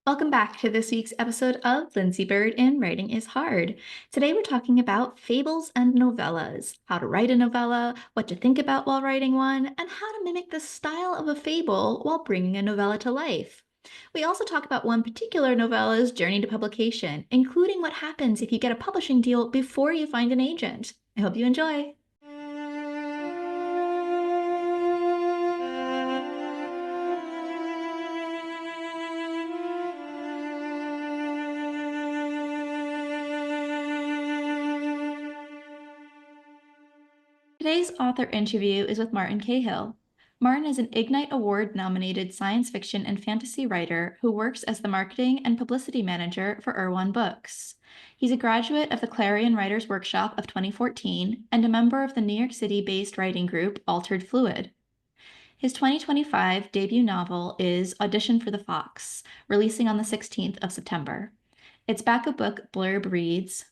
Welcome back to this week's episode of Lindsey, Byrd and Writing is Hard. Today we're talking about fables and novellas, how to write a novella, what to think about while writing one, and how to mimic the style of a fable while bringing a novella to life. We also talk about one particular novella's journey to publication, including what happens if you get a publishing deal before you find an agent. I hope you enjoy. Today's author interview is with Martin Cahill. Martin is an Ignite Award-nominated science fiction and fantasy writer who works as the marketing and publicity manager for Irwan Books. He's a graduate of the Clarion Writers Workshop of 2014 and a member of the New York City-based writing group Altered Fluid. His 2025 debut novel is Audition for the Fox, releasing on the 16th of September. Its backup book blurb reads,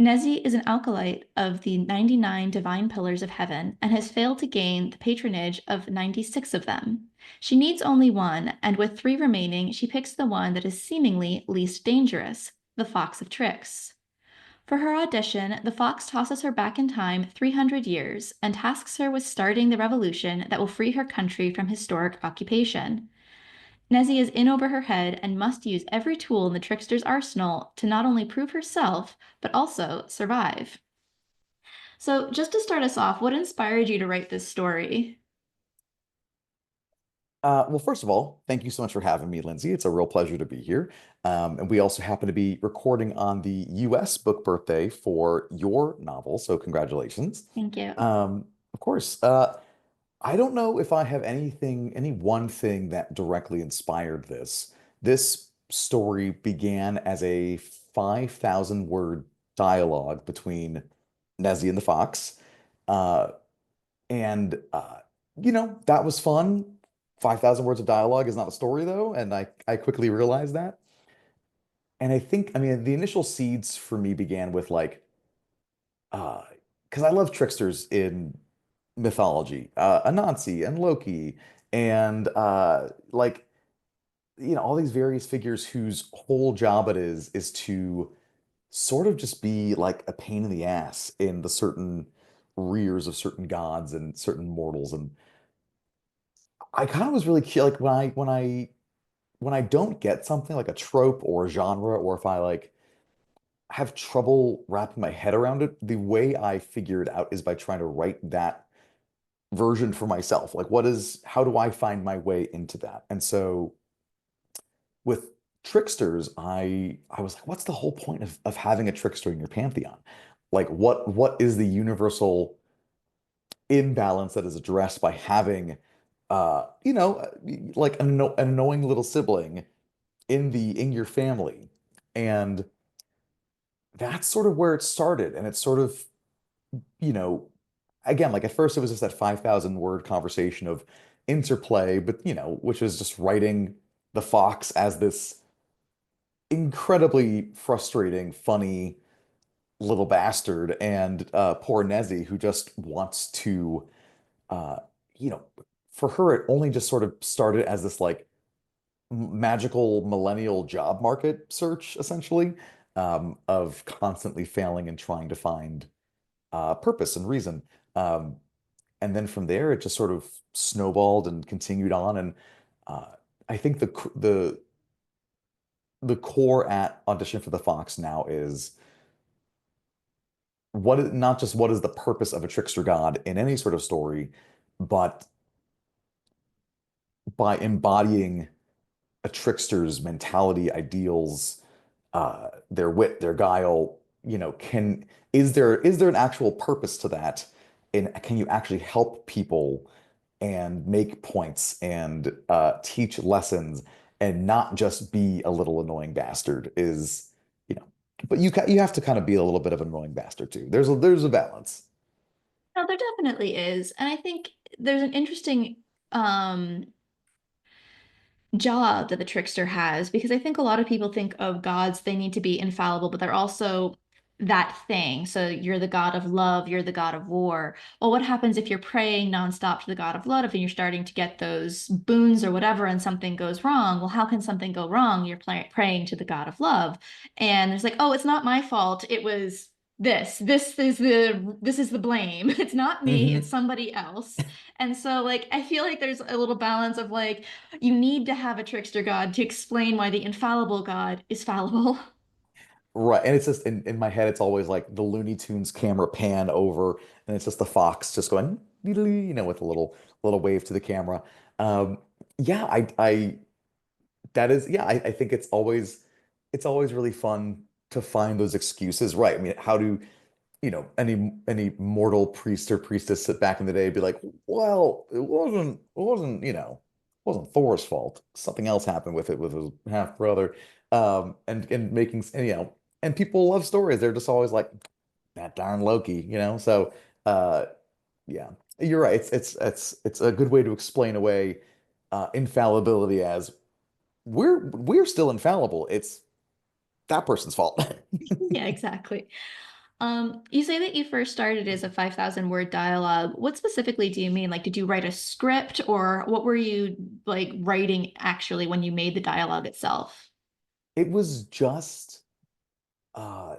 Nessie is an acolyte of the 99 divine pillars of heaven and has failed to gain the patronage of 96 of them. She needs only one, and with 3 remaining, she picks the one that is seemingly least dangerous, the Fox of Tricks. For her audition, the fox tosses her back in time 300 years and tasks her with starting the revolution that will free her country from historic occupation. Nessie is in over her head and must use every tool in the trickster's arsenal to not only prove herself, but also survive. So, just to start us off, what inspired you to write this story? Well, first of all, thank you so much for having me, Lindsay. It's a real pleasure to be here. And we also happen to be recording on the US book birthday for your novel, so congratulations. Thank you. Of course, I don't know if I have any one thing that directly inspired this. This story began as a 5,000 word dialogue between Nessie and the fox. Uh, and that was fun. 5,000 words of dialogue is not a story though, and I quickly realized that. And I mean, the initial seeds for me began with like uh because I love tricksters in mythology, Anansi and Loki and like all these various figures whose whole job it is to sort of just be like a pain in the ass in the certain rears of certain gods and certain mortals. And I kind of was really like when I don't get something like a trope or a genre, or if I like have trouble wrapping my head around it, the way I figure it out is by trying to write that version for myself. Like how do I find my way into that? And so with tricksters, I was like, what's the whole point of having a trickster in your pantheon? Like what is the universal imbalance that is addressed by having like an annoying little sibling in your family. And that's sort of where it started. And it's sort of, you know, again, like at first it was just that 5,000 word conversation of interplay, but which was just writing the fox as this incredibly frustrating, funny little bastard, and poor Nessie who just wants to uh, you know, for her it only just sort of started as this like magical millennial job market search, essentially, of constantly failing and trying to find purpose and reason. Um, and then from there, it just sort of snowballed and continued on. And uh, I think the core at Audition for the Fox now is not just what is the purpose of a trickster god in any sort of story, but by embodying a trickster's mentality, ideals, their wit, their guile, can is there an actual purpose to that? And can you actually help people and make points and teach lessons and not just be a little annoying bastard? You know, but you have to kind of be a little bit of an annoying bastard too. There's a balance. No, there definitely is. And I think there's an interesting um job that the trickster has because I think a lot of people think of gods, they need to be infallible, but they're also that thing. So you're the god of love, you're the god of war. Well, what happens if you're praying nonstop to the god of love and you're starting to get those boons or whatever and something goes wrong? Well, how can something go wrong? You're praying to the god of love. And it's like, oh, it's not my fault. It was this. This is the blame. It's not me, it's Hmm. somebody else. And so like I feel like there's a little balance of like you need to have a trickster god to explain why the infallible god is fallible. Right. And it's just in my head, it's always like the Looney Tunes camera pan over, and it's just the fox just going, with a little wave to the camera. Um, yeah, that is, yeah, I think it's always really fun to find those excuses. Right. I mean, how do any mortal priest or priestess sit back in the day and be like, well, it wasn't Thor's fault. Something else happened with it with his half brother. And making and people love stories. They're just always like that darn Loki. So uh yeah. You're right. It's a good way to explain away infallibility as we're still infallible. It's that person's fault. Yeah, exactly. You say that you first started as a 5,000 word dialogue. What specifically do you mean? Like, did you write a script or what were you like writing actually when you made the dialogue itself? It was just uh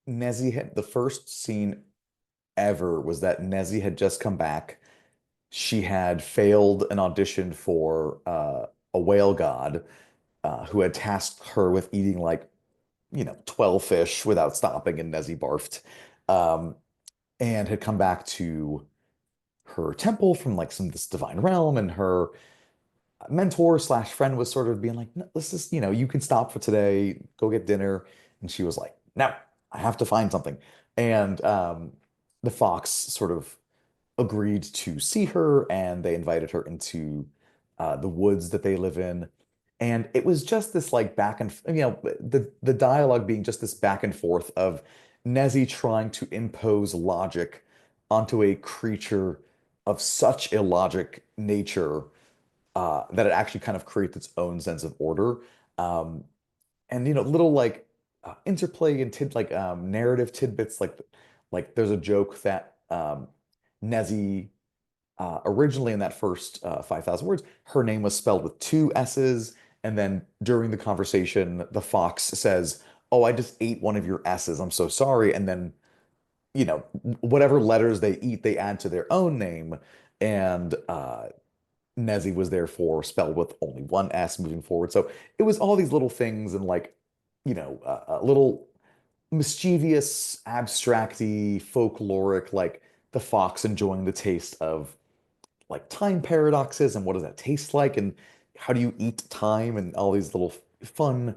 Nezzy had the first scene ever was that Nezzy had just come back. She had failed an audition for a whale god who had tasked her with eating like 12 fish without stopping, and Nezzy barfed. Um, and had come back to her temple from like some this divine realm, and her mentor slash friend was sort of being like, no, let's just, you can stop for today, go get dinner. And she was like, no, I have to find something. And the fox sort of agreed to see her, and they invited her into the woods that they live in. And it was just this like back and the dialogue being just this back and forth of Nezzy trying to impose logic onto a creature of such illogic nature that it actually kind of creates its own sense of order. Um, and little like interplay and narrative tidbits like there's a joke that Nezzy originally in that first 5,000 words, her name was spelled with two S's. And then during the conversation, the fox says, "Oh, I just ate one of your S's. I'm so sorry." And then, whatever letters they eat, they add to their own name. And Nezzy was therefore spelled with only one S moving forward. So it was all these little things and like, little mischievous, abstracty, folkloric, like the fox enjoying the taste of like time paradoxes and what does that taste like and how do you eat time and all these little fun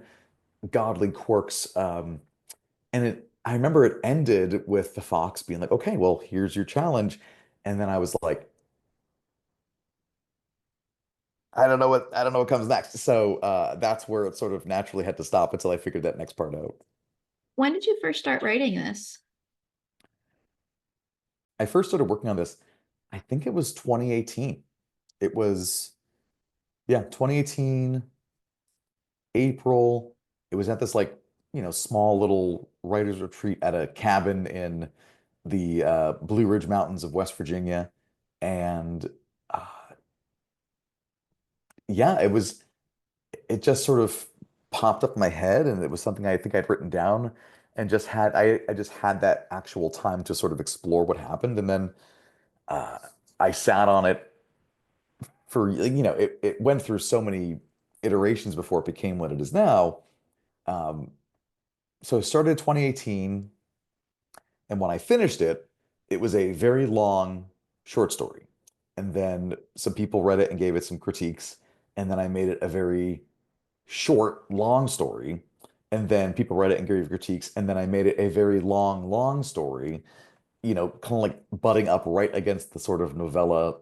godly quirks. I remember it ended with the fox being like, okay, well, here's your challenge. And then I was like, I don't know what comes next. So that's where it sort of naturally had to stop until I figured that next part out. When did you first start writing this? I first started working on this, I think it was 2018. It was, yeah, 2018, April. It was at this like, small little writer's retreat at a cabin in the Blue Ridge Mountains of West Virginia. And uh, yeah, it just sort of popped up in my head and it was something I think I'd written down and I just had that actual time to sort of explore what happened. And then uh, I sat on it for, it went through so many iterations before it became what it is now. Um, so it started in 2018, and when I finished it, it was a very long short story. And then some people read it and gave it some critiques, and then I made it a very short, long story. And then people read it and gave critiques, and then I made it a very long, long story, kind of like butting up right against the sort of novella,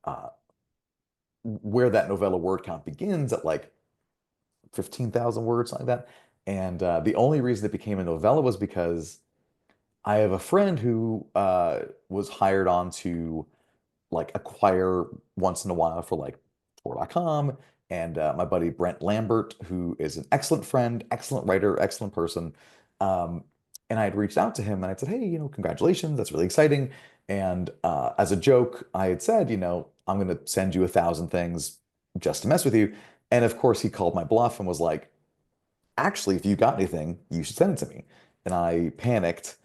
uh, where that novella word count begins at like 15,000 words, something like that. And the only reason it became a novella was because I have a friend who was hired on to like acquire once in a while for like Tor.com. And my buddy Brent Lambert, who is an excellent friend, excellent writer, excellent person. And I had reached out to him and I said, hey, congratulations, that's really exciting. And as a joke, I had said, I'm going to send you 1,000 things just to mess with you. And of course, he called my bluff and was like, actually, if you got anything, you should send it to me. And I panicked.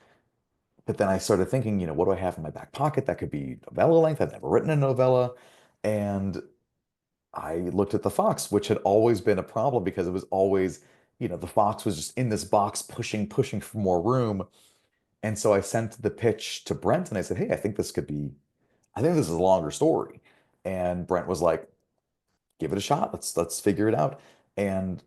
But then I started thinking, what do I have in my back pocket that could be novella length? I've never written a novella. And I looked at the Fox, which had always been a problem because it was always, the Fox was just in this box pushing, pushing for more room. And so I sent the pitch to Brent and I said, hey, I think this is a longer story. And Brent was like, give it a shot. Let's figure it out. And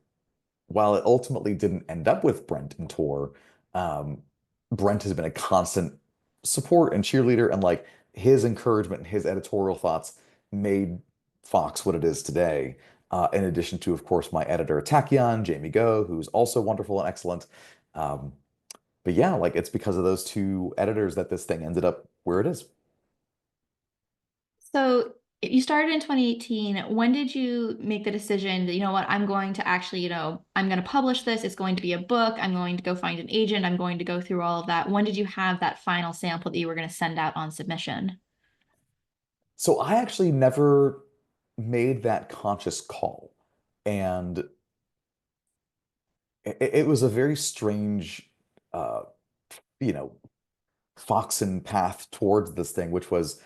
while it ultimately didn't end up with Brent and Tor, um, Brent has been a constant support and cheerleader, and like his encouragement and his editorial thoughts made Fox what it is today. In addition to, of course, my editor Tachyon, Jamie Go, who's also wonderful and excellent. Um, but yeah, like it's because of those two editors that this thing ended up where it is. So you started in 2018. When did you make the decision that, you know what, I'm going to actually, I'm going to publish this. It's going to be a book. I'm going to go find an agent. I'm going to go through all of that. When did you have that final sample that you were going to send out on submission? So I actually never made that conscious call. And it was a very strange, uh, you know, Foxen path towards this thing, which was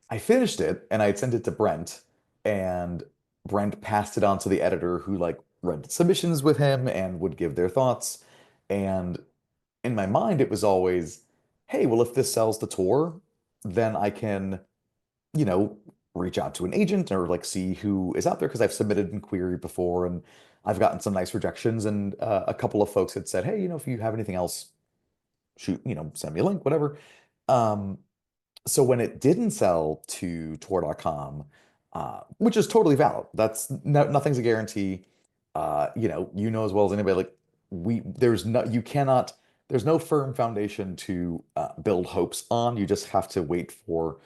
I finished it and I'd sent it to Brent, and Brent passed it on to the editor who like read submissions with him and would give their thoughts. And in my mind, it was always, hey, well, if this sells the tour, then I can, you know, reach out to an agent or like see who is out there because I've submitted and queried before and I've gotten some nice rejections. And a couple of folks had said, hey, if you have anything else, shoot, send me a link, whatever. Um, so when it didn't sell to Tor.com, which is totally valid, that's no, nothing's a guarantee. You know as well as anybody, like there's no, you cannot, there's no firm foundation to build hopes on. You just have to wait for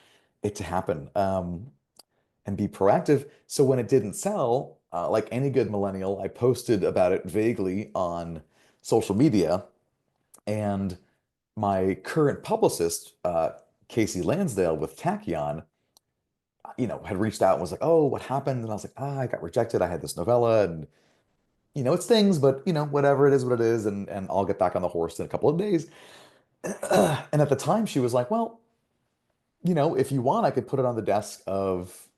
it to happen and be proactive. So when it didn't sell, like any good millennial, I posted about it vaguely on social media, and my current publicist, Casey Lansdale with Tachyon, had reached out and was like, "Oh, what happened?" And I was like, "Ah, I got rejected. I had this novella, and it stings, but whatever. It is what it is, and I'll get back on the horse in a couple of days." And at the time, she was like, "Well, if you want, I could put it on the desk of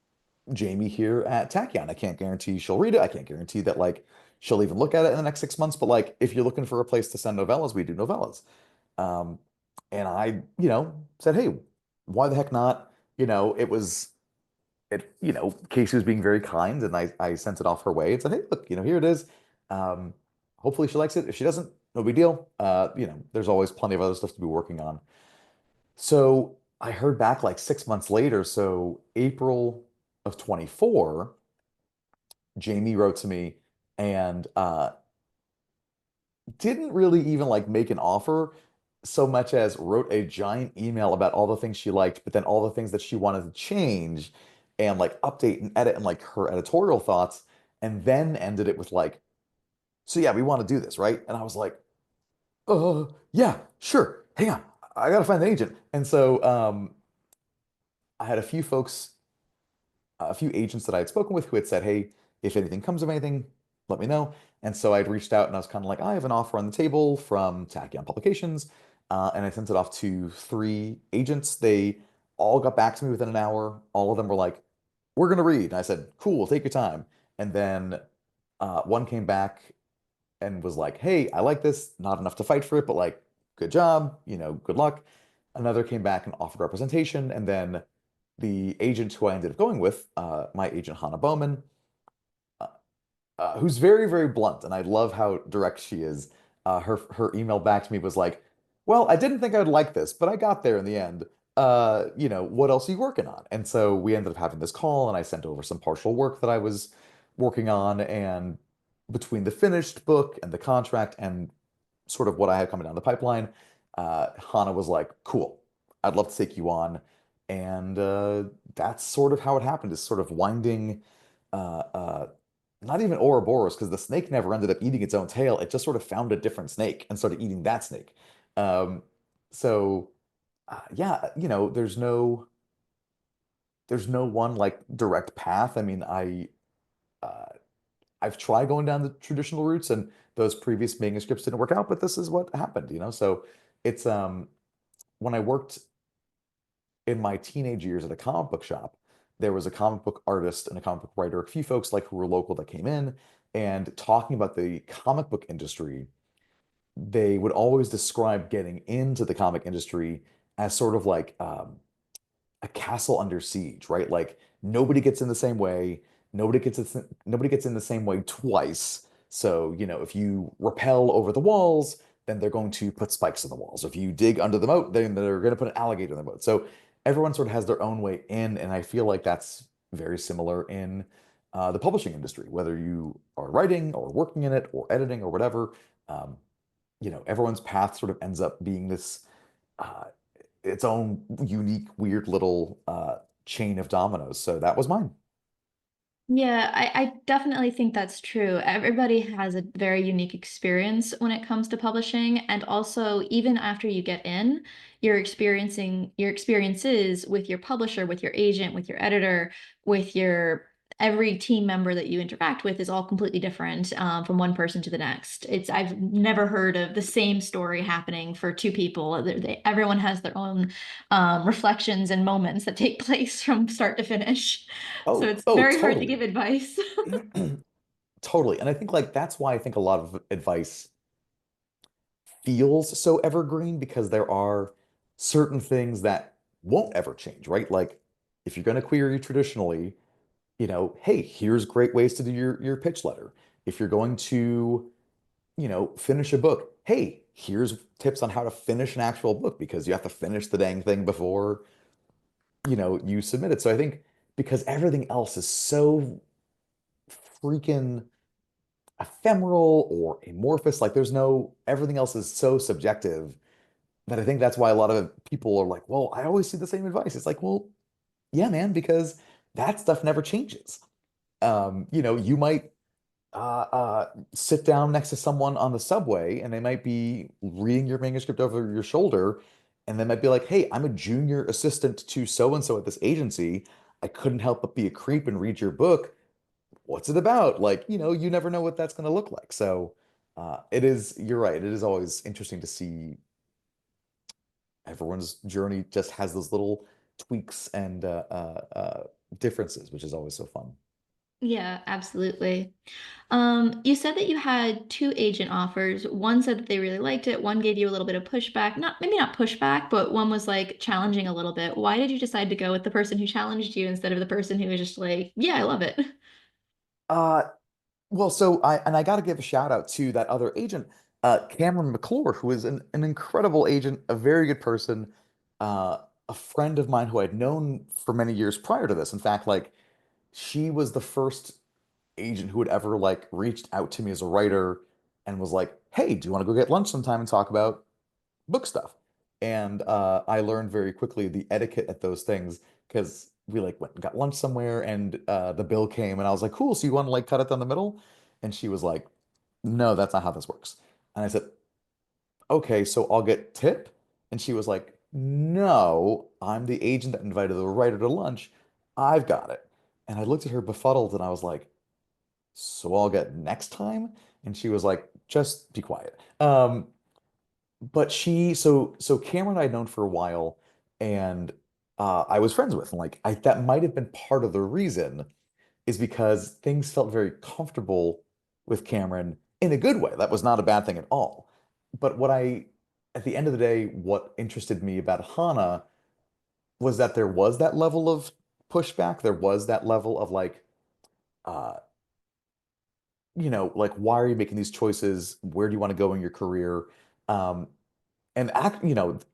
Jamie here at Tachyon. I can't guarantee she'll read it. I can't guarantee that like she'll even look at it in the next 6 months. But like, if you're looking for a place to send novellas, we do novellas." Um, and I, said, hey, why the heck not? Casey was being very kind and I sent it off her way and said, hey, look, here it is. Um, Hopefully she likes it. If she doesn't, no big deal. There's always plenty of other stuff to be working on. So I heard back like 6 months later. So April of 24, Jamie wrote to me and didn't really even like make an offer so much as wrote a giant email about all the things she liked, but then all the things that she wanted to change and like update and edit and like her editorial thoughts, and then ended it with like, so yeah, we want to do this, right? And I was like, yeah, sure. Hang on. I gotta find an agent. And so I had a few agents that I had spoken with who had said, hey, if anything comes of anything, let me know. And so I'd reached out and I was kind of like, I have an offer on the table from Tachyon Publications. And I sent it off to 3 agents. They all got back to me within an hour. All of them were like, we're going to read. And I said, cool, take your time. And then one came back and was like, hey, I like this. Not enough to fight for it, but like, good job, good luck. Another came back and offered representation. And then the agent who I ended up going with, my agent Hannah Bowman, uh, who's very, very blunt, and I love how direct she is. Her email back to me was like, "Well, I didn't think I'd like this, but I got there in the end. What else are you working on?" And so we ended up having this call, and I sent over some partial work that I was working on, and between the finished book and the contract and sort of what I had coming down the pipeline, Hannah was like, "Cool, I'd love to take you on," and that's sort of how it happened. Is sort of winding. Uh, uh, not even Ouroboros, because the snake never ended up eating its own tail. It just sort of found a different snake and started eating that snake. Um, so yeah, there's no one like direct path. I mean, uh, I've tried going down the traditional routes, and those previous manuscripts didn't work out, but this is what happened, you know? So it's when I worked in my teenage years at a comic book shop, there was a comic book artist and a comic book writer, a few folks like who were local that came in and talking about the comic book industry. They would always describe getting into the comic industry as sort of like a castle under siege, right? Like nobody gets in the same way. Nobody gets in the same way twice. So, if you rappel over the walls, then they're going to put spikes in the walls. If you dig under the moat, then they're going to put an alligator in the moat. So everyone sort of has their own way in, and I feel like that's very similar in the publishing industry, whether you are writing or working in it or editing or whatever. Um, everyone's path sort of ends up being this uh, its own unique, weird little chain of dominoes. So that was mine. Yeah, I definitely think that's true. Everybody has a very unique experience when it comes to publishing. And also, even after you get in, you're experiencing your experiences with your publisher, with your agent, with your editor, with your every team member that you interact with is all completely different from one person to the next. I've never heard of the same story happening for two people. Everyone has their own reflections and moments that take place from start to finish. So Oh, it's oh, very hard to give totally. advice. Totally. And I think like that's why I think a lot of advice feels so evergreen because there are certain things that won't ever change, right? Like if you're going to query traditionally, hey, here's great ways to do your pitch letter. If you're going to, finish a book, hey, here's tips on how to finish an actual book because you have to finish the dang thing before, you submit it. So I think because everything else is so freaking ephemeral or amorphous, like everything else is so subjective that I think that's why a lot of people are like, well, I always see the same advice. It's like, well, yeah, man, because that stuff never changes. You might sit down next to someone on the subway and they might be reading your manuscript over your shoulder and they might be like, hey, I'm a junior assistant to so and so at this agency. I couldn't help but be a creep and read your book. What's it about? Like, you never know what that's going to look like. So you're right. It is always interesting to see everyone's journey just has those little tweaks and differences, which is always so fun. Yeah, absolutely. You said that you had two agent offers. One said that they really liked it. One gave you a little bit of pushback. Not maybe not pushback, but one was like challenging a little bit. Why did you decide to go with the person who challenged you instead of the person who was just like, yeah, I love it? Uh, Well, I got to give a shout out to that other agent, Cameron McClure, who is an incredible agent, a very good person, a friend of mine who I'd known for many years prior to this. In fact, like she was the first agent who had ever like reached out to me as a writer and was like, "Hey, do you want to go get lunch sometime and talk about book stuff?" And I learned very quickly the etiquette at those things because we like went and got lunch somewhere and the bill came and I was like, cool, so you want to like cut it down the middle? And she was like, no, that's not how this works. And I said, okay, so I'll get tip? And she was like, no, I'm the agent that invited the writer to lunch. I've got it. And I looked at her befuddled and I was like, so I'll get next time? And she was like, just be quiet. But so Cameron I'd known for a while, and I was friends with, and like that might have been part of the reason is because things felt very comfortable with Cameron in a good way. That was not a bad thing at all. But at the end of the day, what interested me about Hana was that there was that level of pushback. There was that level of like, uh, like why are you making these choices? Where do you want to go in your career? Um,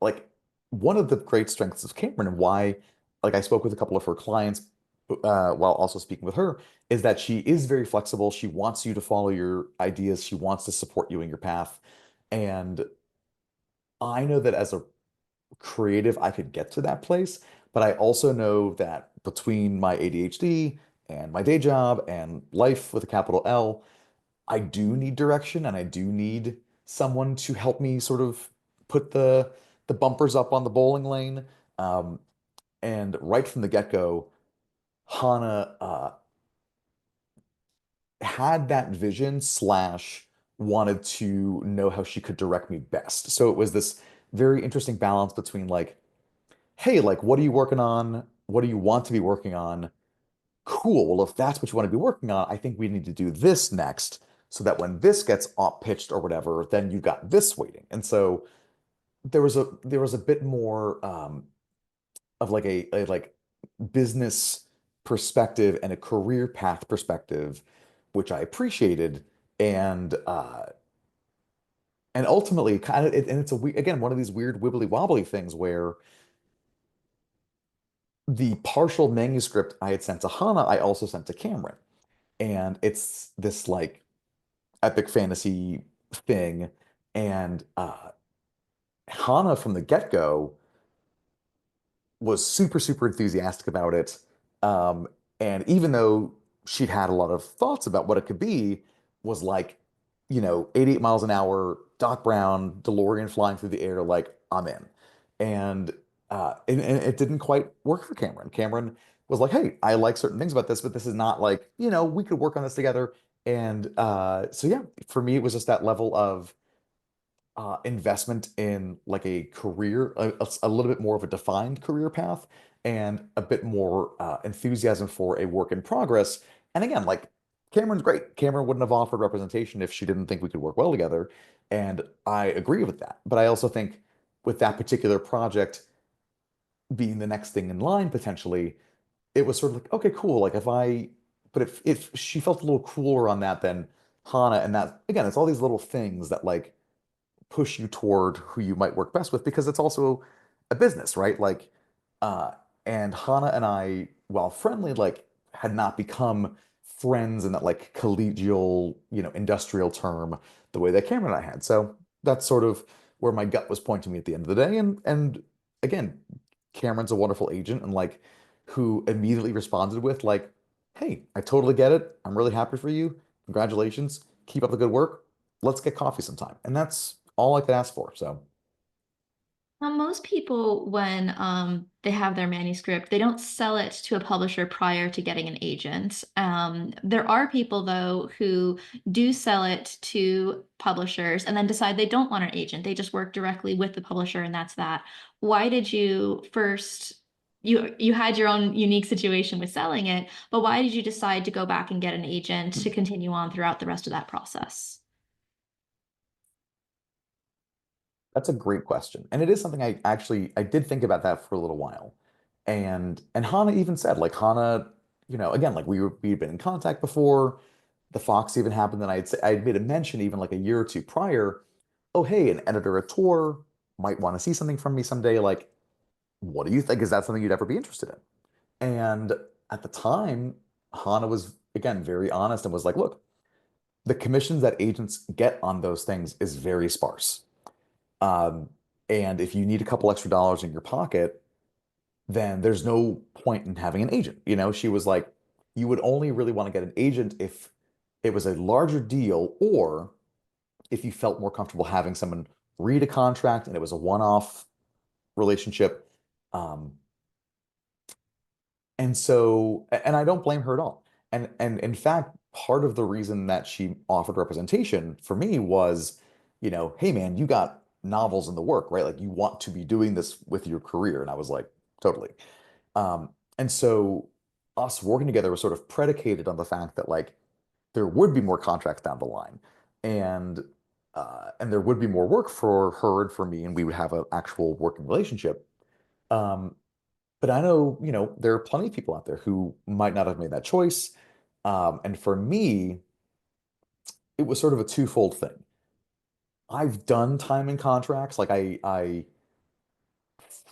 like one of the great strengths of Cameron and why, like I spoke with a couple of her clients while also speaking with her, is that she is very flexible. She wants you to follow your ideas. She wants to support you in your path. And I know that as a creative, I could get to that place, but I also know that between my ADHD and my day job and life with a capital L, I do need direction and I do need someone to help me sort of put the bumpers up on the bowling lane. Um, and right from the get-go, Hana had that vision slash wanted to know how she could direct me best. So it was this very interesting balance between like, hey, like, what are you working on? What do you want to be working on? Cool. Well, if that's what you want to be working on, I think we need to do this next so that when this gets off pitched or whatever, then you got this waiting. And so there was a bit more of like a like business perspective and a career path perspective, which I appreciated. And ultimately kind of and it's again one of these weird wibbly wobbly things where the partial manuscript I had sent to Hannah, I also sent to Cameron. And it's this like epic fantasy thing. And Hannah from the get-go was super, super enthusiastic about it. And even though she'd had a lot of thoughts about what it could be, was like, 88 miles an hour, Doc Brown, DeLorean flying through the air, like, I'm in. And it didn't quite work for Cameron. Cameron was like, hey, I like certain things about this, but this is not like, we could work on this together. And so yeah, for me, it was just that level of investment in like a career, a little bit more of a defined career path, and a bit more enthusiasm for a work in progress. And again, like Cameron's great. Cameron wouldn't have offered representation if she didn't think we could work well together. And I agree with that. But I also think with that particular project being the next thing in line potentially, it was sort of like, okay, cool. Like but if she felt a little cooler on that than Hana, and that again, it's all these little things that like push you toward who you might work best with because it's also a business, right? Like, uh, and Hannah and I, while friendly, like had not become friends in that like collegial, industrial term the way that Cameron and I had. So that's sort of where my gut was pointing me at the end of the day. And again, Cameron's a wonderful agent and like who immediately responded with like, hey, I totally get it. I'm really happy for you. Congratulations. Keep up the good work. Let's get coffee sometime. And that's all I could ask for. So Most people, when they have their manuscript, they don't sell it to a publisher prior to getting an agent. There are people, though, who do sell it to publishers and then decide they don't want an agent. They just work directly with the publisher, and that's that. Why did you first? You had your own unique situation with selling it, but why did you decide to go back and get an agent to continue on throughout the rest of that process? that's a great question. And it is something I did think about that for a little while. And Hannah even said, like Hannah, again, like we'd been in contact before. The Fox even happened, and I'd made a mention even like a year or two prior. Oh, hey, an editor at tour might want to see something from me someday. Like, what do you think? Is that something you'd ever be interested in? And at the time, Hannah was again very honest and was like, look, the commissions that agents get on those things is very sparse. Um, and if you need a couple extra dollars in your pocket, then there's no point in having an agent. She was like, you would only really want to get an agent if it was a larger deal or if you felt more comfortable having someone read a contract and it was a one-off relationship. Um, and I don't blame her at all. And in fact, part of the reason that she offered representation for me was, hey man, you got novels in the work, right? Like you want to be doing this with your career. And I was like, totally. And so us working together was sort of predicated on the fact that like there would be more contracts down the line. And and there would be more work for her and for me, and we would have an actual working relationship. Um, but I know, there are plenty of people out there who might not have made that choice. And for me, it was sort of a twofold thing. I've done time and contracts. Like I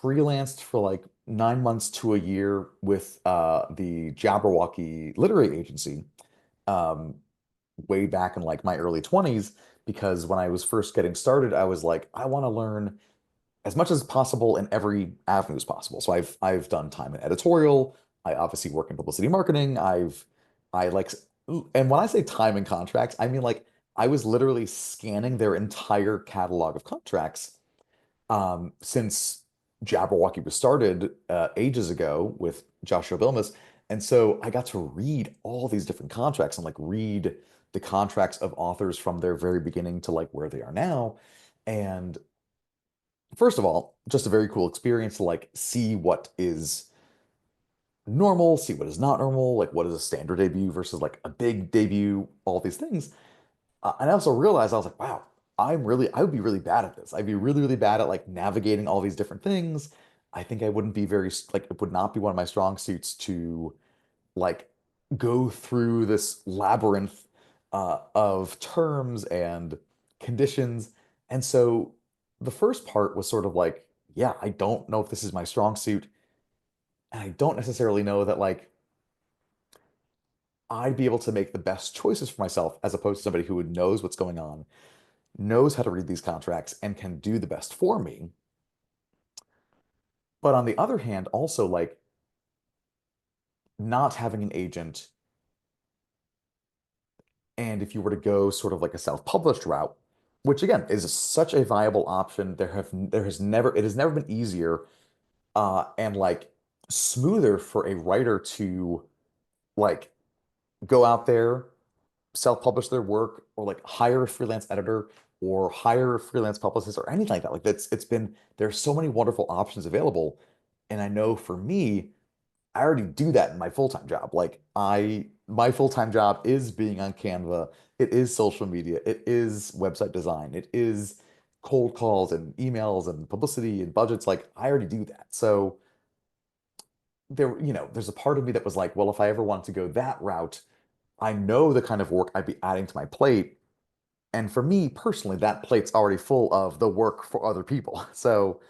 freelanced for like 9 months to a year with the Jabberwocky Literary Agency way back in like my early 20s because when I was first getting started, I was like, I want to learn as much as possible in every avenue as possible. So I've done time in editorial, I obviously work in publicity marketing. I like, and when I say time and contracts, I mean like I was literally scanning their entire catalog of contracts since Jabberwocky was started ages ago with Joshua Bilmus. And so I got to read all these different contracts and like read the contracts of authors from their very beginning to like where they are now. And first of all, just a very cool experience to like see what is normal, see what is not normal, like what is a standard debut versus like a big debut, all these things. And I also realized I was like, wow, I would be really bad at this. I'd be really, really bad at like navigating all these different things. I think I wouldn't be very, like, it would not be one of my strong suits to like go through this labyrinth of terms and conditions. And so the first part was sort of like, yeah, I don't know if this is my strong suit. And I don't necessarily know that like I'd be able to make the best choices for myself as opposed to somebody who knows what's going on, knows how to read these contracts, and can do the best for me. But on the other hand, also like not having an agent, and if you were to go sort of like a self-published route, which again is such a viable option, it has never been easier and like smoother for a writer to like go out there, self-publish their work, or like hire a freelance editor or hire a freelance publicist or anything like that. Like it's been there's so many wonderful options available. And I know for me, I already do that in my full-time job. Like my full-time job is being on Canva. It is social media. It is website design. It is cold calls and emails and publicity and budgets. Like I already do that. So there's a part of me that was like, well, if I ever want to go that route, I know the kind of work I'd be adding to my plate. And for me personally, that plate's already full of the work for other people. So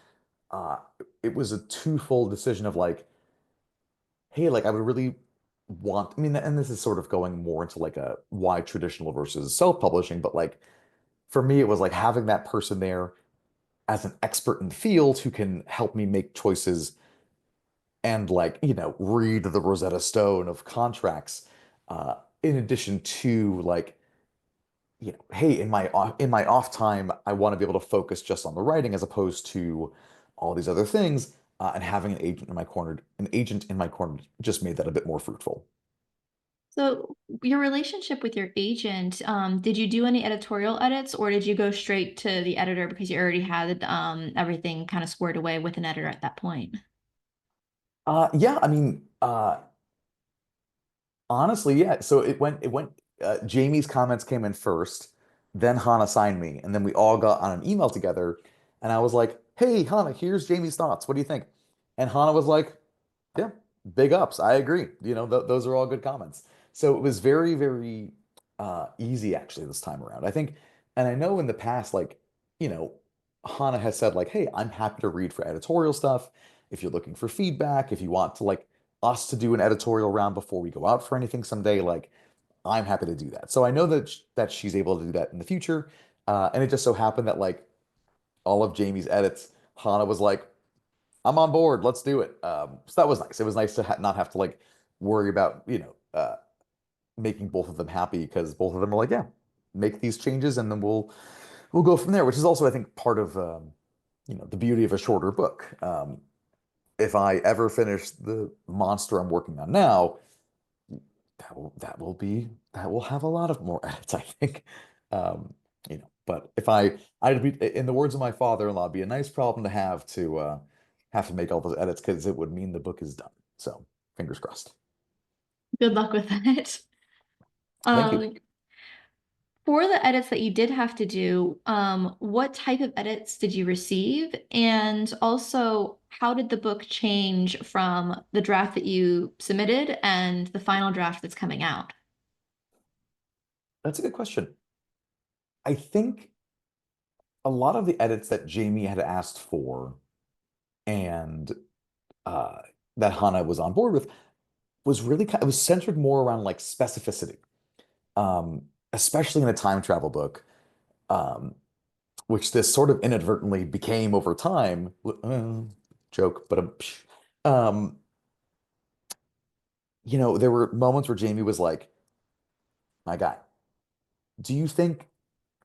uh, it was a twofold decision of like, hey, like I would really want, I mean, and this is sort of going more into like a why traditional versus self-publishing, but like for me, it was like having that person there as an expert in the field who can help me make choices and like, read the Rosetta Stone of contracts, in addition to like, hey, in my off time, I want to be able to focus just on the writing as opposed to all these other things. And having an agent in my corner just made that a bit more fruitful. So, your relationship with your agent, did you do any editorial edits or did you go straight to the editor because you already had everything kind of squared away with an editor at that point? Yeah, I mean, honestly, yeah. So Jamie's comments came in first, then Hannah signed me, and then we all got on an email together. And I was like, hey, Hannah, here's Jamie's thoughts. What do you think? And Hannah was like, yeah, big ups. I agree. Those are all good comments. So it was very, very easy actually this time around. I think, and I know in the past, like, you know, Hannah has said, like, hey, I'm happy to read for editorial stuff. If you're looking for feedback, if you want to like us to do an editorial round before we go out for anything someday, like I'm happy to do that. So I know that she's able to do that in the future. And it just so happened that like all of Jamie's edits, Hannah was like, I'm on board. Let's do it. So that was nice. It was nice to not have to like worry about, making both of them happy because both of them were like, yeah, make these changes and then we'll go from there, which is also, I think, part of, the beauty of a shorter book. If I ever finish the monster I'm working on now, that will have a lot of more edits, I think. But if I'd be in the words of my father-in-law, it'd be a nice problem to have to make all those edits because it would mean the book is done. So fingers crossed. Good luck with that. Thank you. Um, for the edits that you did have to do, what type of edits did you receive? And also, how did the book change from the draft that you submitted and the final draft that's coming out? That's a good question. I think a lot of the edits that Jamie had asked for and uh, that Hannah was on board with was really it was centered more around like specificity, um, especially in a time travel book, um, which this sort of inadvertently became over time. Joke, but there were moments where Jamie was like, my guy, do you think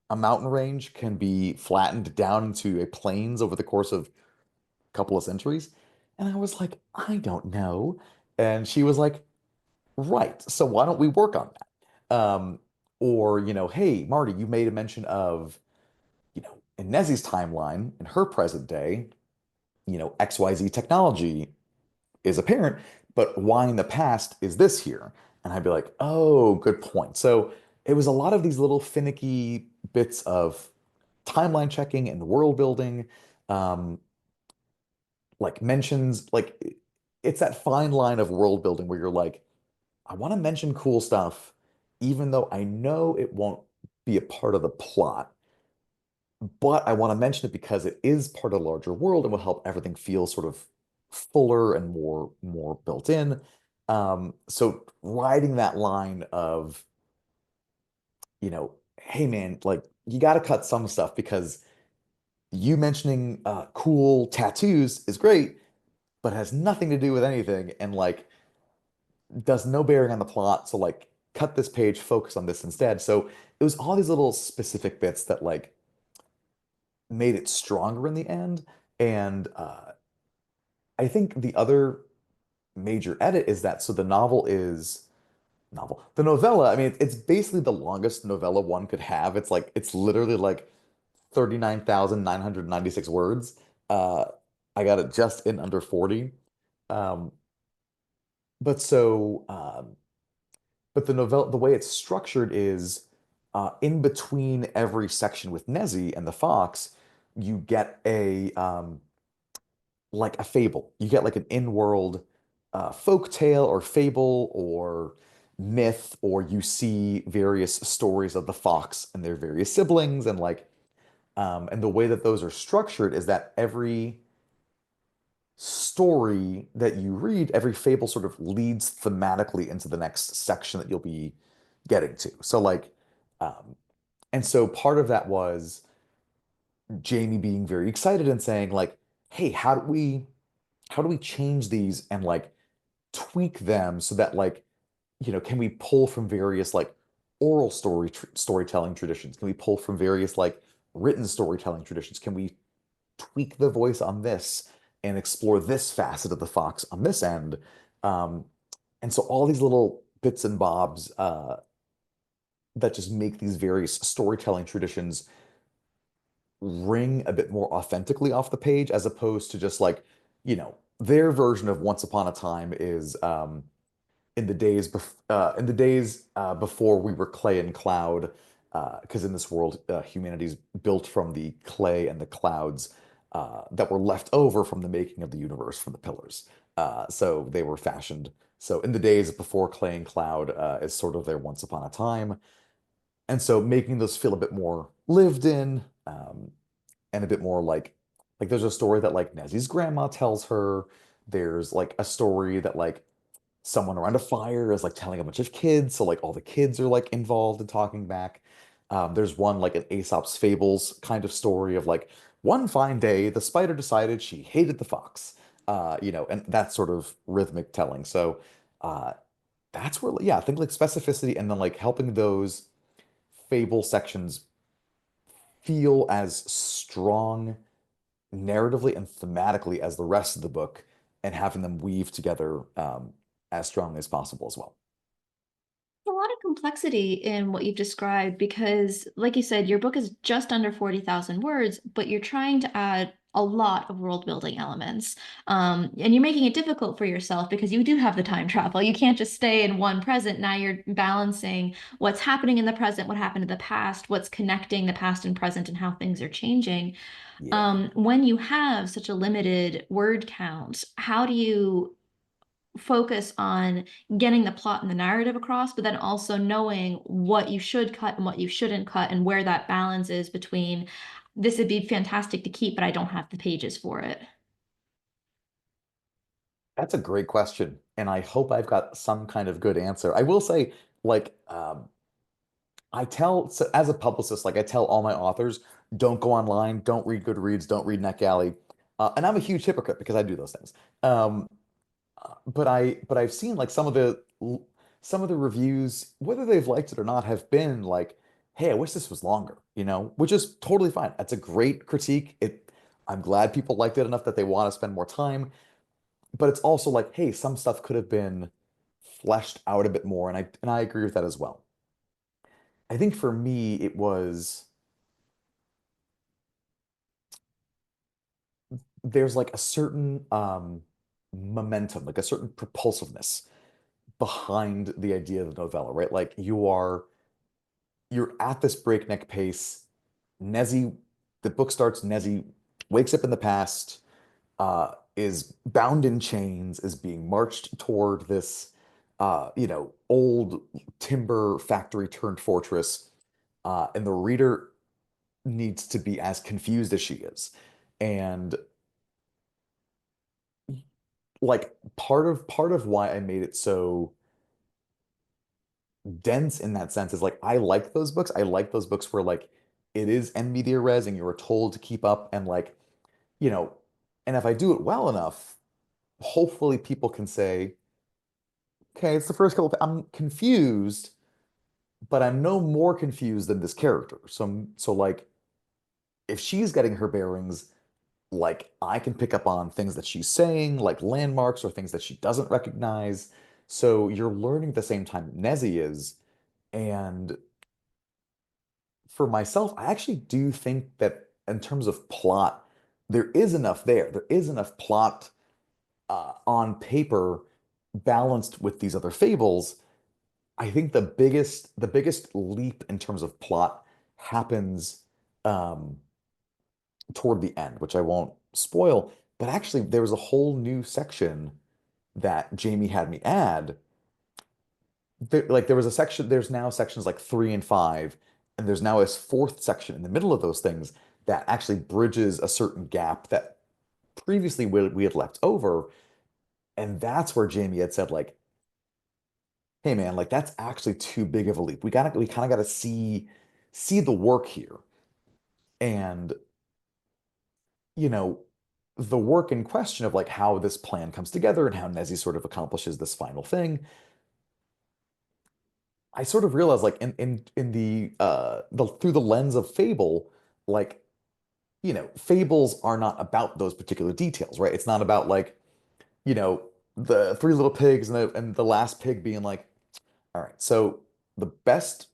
a mountain range can be flattened down into a plains over the course of a couple of centuries? And I was like, I don't know. And she was like, right. So why don't we work on that? Or, hey, Marty, you made a mention of, in Nezi's timeline, in her present day, XYZ technology is apparent, but why in the past is this here? And I'd be like, oh, good point. So it was a lot of these little finicky bits of timeline checking and world building, um, like mentions, like it's that fine line of world building where you're like, I want to mention cool stuff, even though I know it won't be a part of the plot, but I want to mention it because it is part of the larger world and will help everything feel sort of fuller and more built in. So riding that line of, hey man, like you got to cut some stuff because you mentioning cool tattoos is great, but has nothing to do with anything and like does no bearing on the plot. So like cut this page, focus on this instead. So it was all these little specific bits that like made it stronger in the end. And I think the other major edit is that so the novel is novel. The novella, I mean, it's basically the longest novella one could have. It's literally like 39,996 words. Uh, I got it just in under 40. Um, but so but the novella, the way it's structured is in between every section with Nezzy and the fox, you get a like a fable. You get like an in-world folk tale or fable or myth, or you see various stories of the fox and their various siblings, and like and the way that those are structured is that every story that you read, every fable sort of leads thematically into the next section that you'll be getting to. So like, and so part of that was Jamie being very excited and saying like, "Hey, how do we change these and like tweak them so that like, can we pull from various like oral storytelling traditions? Can we pull from various like written storytelling traditions? Can we tweak the voice on this and explore this facet of the fox on this end?" Um, and so all these little bits and bobs that just make these various storytelling traditions ring a bit more authentically off the page, as opposed to just like, their version of Once Upon a Time is in the days before we were clay and cloud, because in this world, humanity's built from the clay and the clouds that were left over from the making of the universe from the pillars. So they were fashioned. So in the days before clay and cloud is sort of their Once Upon a Time, and so making those feel a bit more lived in, and a bit more like there's a story that like Nezzy's grandma tells her. There's like a story that like someone around a fire is like telling a bunch of kids, so like all the kids are like involved in talking back. There's one like an Aesop's Fables kind of story of like one fine day the spider decided she hated the fox, and that sort of rhythmic telling. So uh, that's where yeah, I think like specificity and then like helping those fable sections feel as strong narratively and thematically as the rest of the book, and having them weave together as strongly as possible as well. A lot of complexity in what you've described because, like you said, your book is just under 40,000 words, but you're trying to add a lot of world building elements. And you're making it difficult for yourself because you do have the time travel. You can't just stay in one present. Now you're balancing what's happening in the present, what happened in the past, what's connecting the past and present, and how things are changing. Yeah. When you have such a limited word count, how do you focus on getting the plot and the narrative across, but then also knowing what you should cut and what you shouldn't cut and where that balance is between this would be fantastic to keep, but I don't have the pages for it. That's a great question, and I hope I've got some kind of good answer. I will say, like, I tell so as a publicist, like I tell all my authors, don't go online, don't read Goodreads, don't read NetGalley, and I'm a huge hypocrite because I do those things. But I've seen like some of the some of the reviews, whether they've liked it or not, have been like, "Hey, I wish this was longer," which is totally fine. That's a great critique. I'm glad people liked it enough that they want to spend more time, but it's also like, hey, some stuff could have been fleshed out a bit more, and I agree with that as well. I think for me, it was there's like a certain momentum, like a certain propulsiveness behind the idea of the novella, right? Like you're at this breakneck pace. Nezzy, the book starts, Nezzy wakes up in the past, is bound in chains, is being marched toward this old timber factory turned fortress. And the reader needs to be as confused as she is. And like part of why I made it so dense in that sense is like I like those books. I like those books where like it is en media res and you're told to keep up and like, you know, and if I do it well enough, hopefully people can say, okay, it's the first couple, I'm confused, but I'm no more confused than this character. So like if she's getting her bearings, like I can pick up on things that she's saying, like landmarks or things that she doesn't recognize. So you're learning at the same time Nezzy is. And for myself, I actually do think that in terms of plot, there is enough there. There is enough plot on paper balanced with these other fables. I think the biggest leap in terms of plot happens um, toward the end, which I won't spoil. But actually, there was a whole new section that Jamie had me add. Like there was a section, there's now sections like 3 and 5, and there's now a fourth section in the middle of those things that actually bridges a certain gap that previously we had left over. And that's where Jamie had said, like, hey man, like that's actually too big of a leap. We kind of gotta see the work here. And you know, the work in question of like how this plan comes together and how Nezzy sort of accomplishes this final thing. I sort of realized like in the through the lens of Fable, like, fables are not about those particular details, right? It's not about like, the three little pigs and the last pig being like, all right, so the best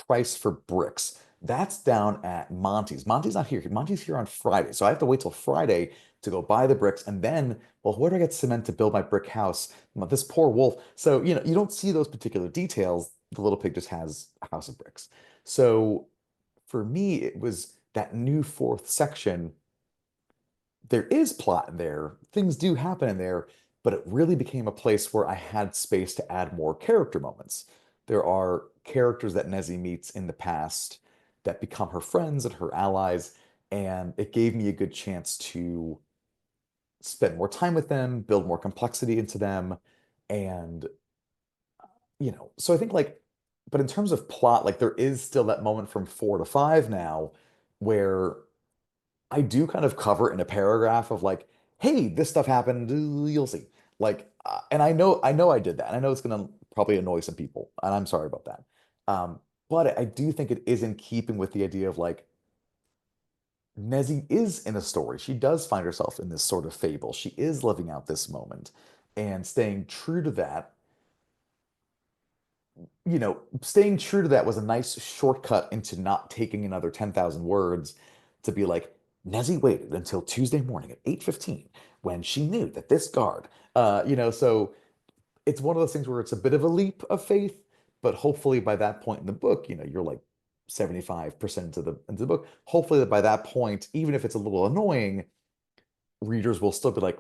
price for bricks. That's down at Monty's. Monty's not here. Monty's here on Friday. So I have to wait till Friday to go buy the bricks. And then, well, where do I get cement to build my brick house? Well, this poor wolf. So, you don't see those particular details. The little pig just has a house of bricks. So for me, it was that new fourth section. There is plot in there. Things do happen in there, but it really became a place where I had space to add more character moments. There are characters that Nezzy meets in the past that become her friends and her allies, and it gave me a good chance to spend more time with them, build more complexity into them, and so I think like, but in terms of plot, like there is still that moment from 4 to 5 now where I do kind of cover in a paragraph of like, hey, this stuff happened, you'll see. Like, and I know I did that. And I know it's gonna probably annoy some people, and I'm sorry about that. But I do think it is in keeping with the idea of like Nezzy is in a story. She does find herself in this sort of fable. She is living out this moment and staying true to that. Staying true to that was a nice shortcut into not taking another 10,000 words to be like, Nezzy waited until Tuesday morning at 8:15 when she knew that this guard, so it's one of those things where it's a bit of a leap of faith, but hopefully by that point in the book, you're like 75% into the book. Hopefully that by that point, even if it's a little annoying, readers will still be like,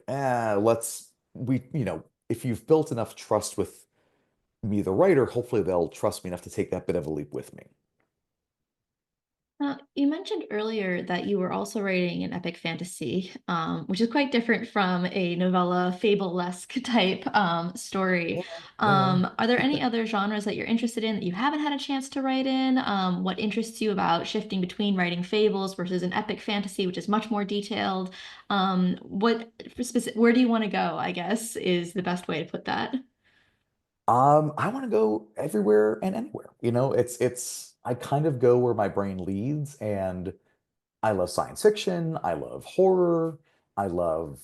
if you've built enough trust with me, the writer, hopefully they'll trust me enough to take that bit of a leap with me. You mentioned earlier that you were also writing an epic fantasy, which is quite different from a novella, fable-esque type story. Yeah, yeah. Are there any other genres that you're interested in that you haven't had a chance to write in? What interests you about shifting between writing fables versus an epic fantasy, which is much more detailed? Where do you want to go, I guess, is the best way to put that. I want to go everywhere and anywhere. I kind of go where my brain leads, and I love science fiction, I love horror, I love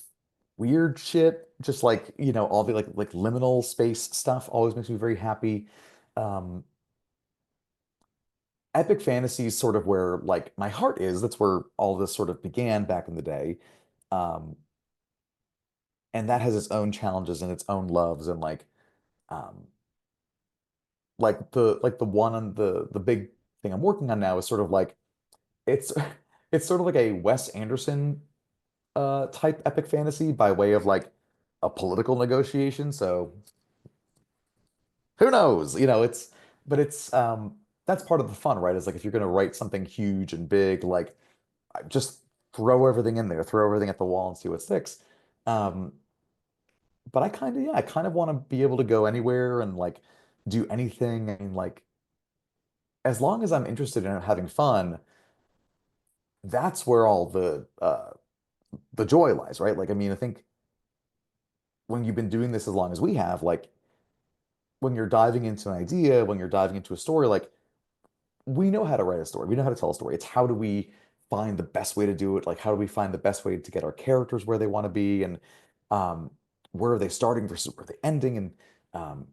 weird shit, just like, all the like liminal space stuff always makes me very happy. Um, Epic fantasy is sort of where like my heart is. That's where all this sort of began back in the day. Um, and that has its own challenges and its own loves and um like the one on the big thing I'm working on now is sort of like it's it's sort of like a Wes Anderson type epic fantasy by way of like a political negotiation. So who knows? But it's that's part of the fun, right? Is like if you're gonna write something huge and big, like just throw everything in there, throw everything at the wall and see what sticks. Um, but I kind of want to be able to go anywhere and like do anything. And like as long as I'm interested in having fun, that's where all the joy lies, right? Like, I mean, I think when you've been doing this as long as we have, like when you're diving into an idea, when you're diving into a story, like we know how to write a story. We know how to tell a story. It's how do we find the best way to do it? Like, how do we find the best way to get our characters where they want to be? And um, where are they starting versus where are they ending? And um,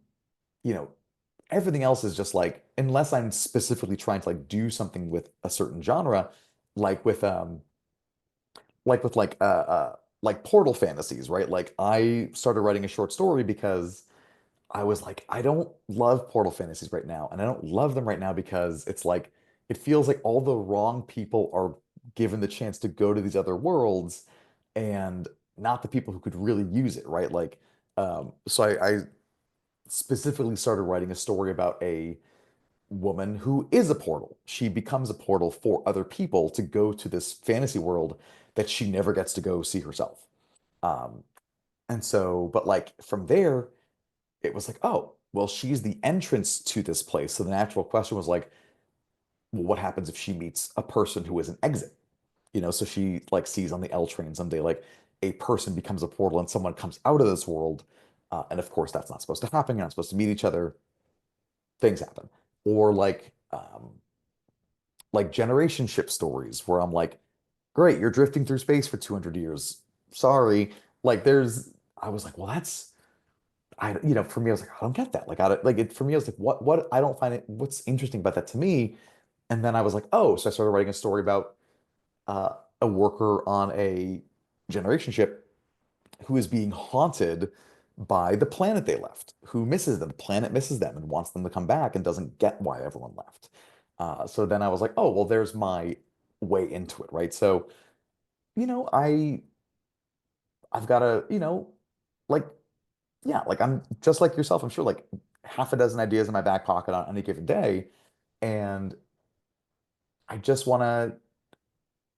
you know, everything else is just like, unless I'm specifically trying to like do something with a certain genre, like with like portal fantasies, right? Like I started writing a short story because I was like, I don't love portal fantasies right now. And I don't love them right now because it's like, it feels like all the wrong people are given the chance to go to these other worlds and not the people who could really use it, right? Like, so I specifically started writing a story about a woman who is a portal. She becomes a portal for other people to go to this fantasy world that she never gets to go see herself. Um, and so, but like from there, it was like, oh, well, she's the entrance to this place. So the natural question was like, well, what happens if she meets a person who is an exit? So she like sees on the L train someday, like a person becomes a portal and someone comes out of this world. And of course, that's not supposed to happen. You're not supposed to meet each other. Things happen. Or like generation ship stories where I'm like, great, you're drifting through space for 200 years. Sorry. Like I was like, well, for me, I was like, I don't get that. Like, I don't, like it for me, I was like, what? I don't find it. What's interesting about that to me? And then I was like, oh, so I started writing a story about a worker on a generation ship who is being haunted by the planet they left, who misses them. The planet misses them and wants them to come back and doesn't get why everyone left. So then I was like, oh, well, there's my way into it, right? So, you know, I've got a, like, yeah, like I'm just like yourself. I'm sure like half a dozen ideas in my back pocket on any given day. And I just want to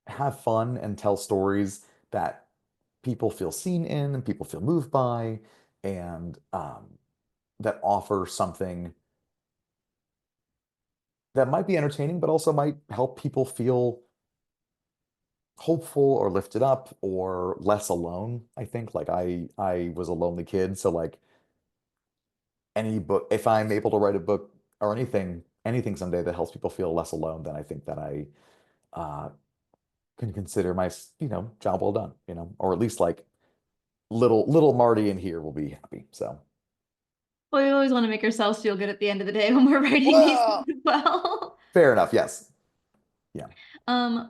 have fun and tell stories that people feel seen in and people feel moved by and that offer something that might be entertaining, but also might help people feel hopeful or lifted up or less alone. I think like I was a lonely kid, so like any book, if I'm able to write a book or anything someday that helps people feel less alone, then I think that I uh, can consider my, job well done, or at least like little Marty in here will be happy. So, Well, we always want to make ourselves feel good at the end of the day when we're writing these things well, as well. fair enough. Yes. Yeah.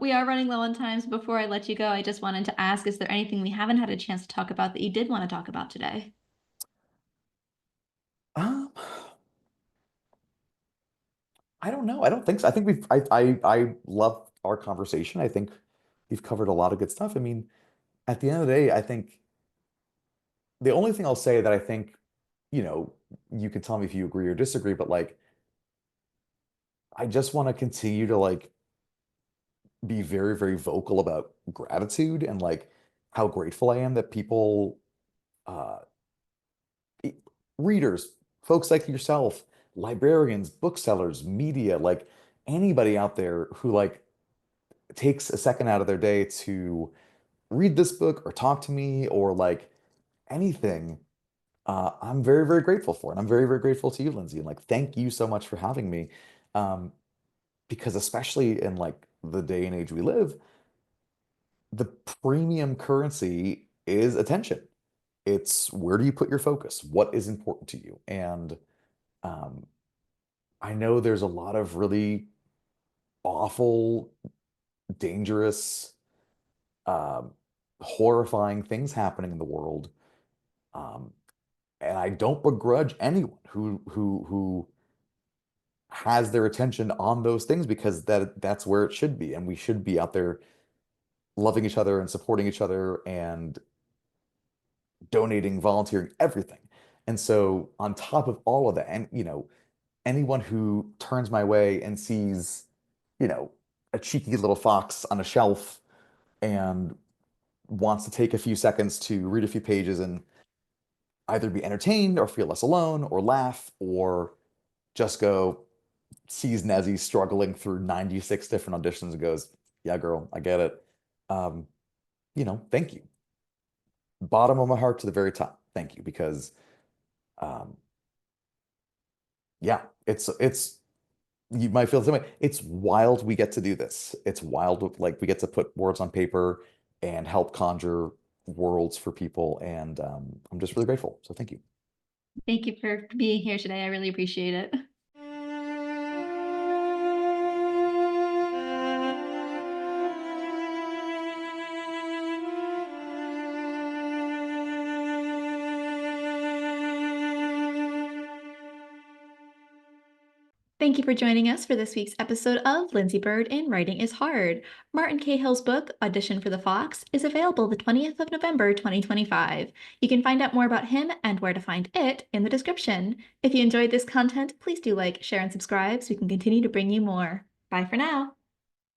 We are running low on time, so before I let you go, I just wanted to ask, is there anything we haven't had a chance to talk about that you did want to talk about today? Um, I don't know. I don't think so. I think I love our conversation. I think we've covered a lot of good stuff. I mean, at the end of the day, I think the only thing I'll say that I think, you know, you can tell me if you agree or disagree, but like I just want to continue to like be very, very vocal about gratitude and like how grateful I am that people, uh, e- readers, folks like yourself, librarians, booksellers, media, like anybody out there who like takes a second out of their day to read this book or talk to me or like anything, I'm very, very grateful for it. I'm very, very grateful to you, Lindsay. And like, thank you so much for having me. Um, because especially in like the day and age we live, the premium currency is attention. It's where do you put your focus? What is important to you? And um, I know there's a lot of really awful, dangerous, um, horrifying things happening in the world. Um, and I don't begrudge anyone who has their attention on those things because that's where it should be. And we should be out there loving each other and supporting each other and donating, volunteering, everything. And so on top of all of that, and anyone who turns my way and sees, you know, a cheeky little fox on a shelf and wants to take a few seconds to read a few pages and either be entertained or feel less alone or laugh or just go sees Nezzy struggling through 96 different auditions and goes, yeah, girl, I get it. Um, thank you. Bottom of my heart to the very top. Thank you. Because um, yeah, it's you might feel the same way. It's wild we get to do this. It's wild like we get to put words on paper and help conjure worlds for people. And I'm just really grateful. So thank you. Thank you for being here today. I really appreciate it. Thank you for joining us for this week's episode of Lindsey Byrd in Writing is Hard. Martin Cahill's book, Audition for the Fox, is available the 20th of November, 2025. You can find out more about him and where to find it in the description. If you enjoyed this content, please do like, share, and subscribe so we can continue to bring you more. Bye for now.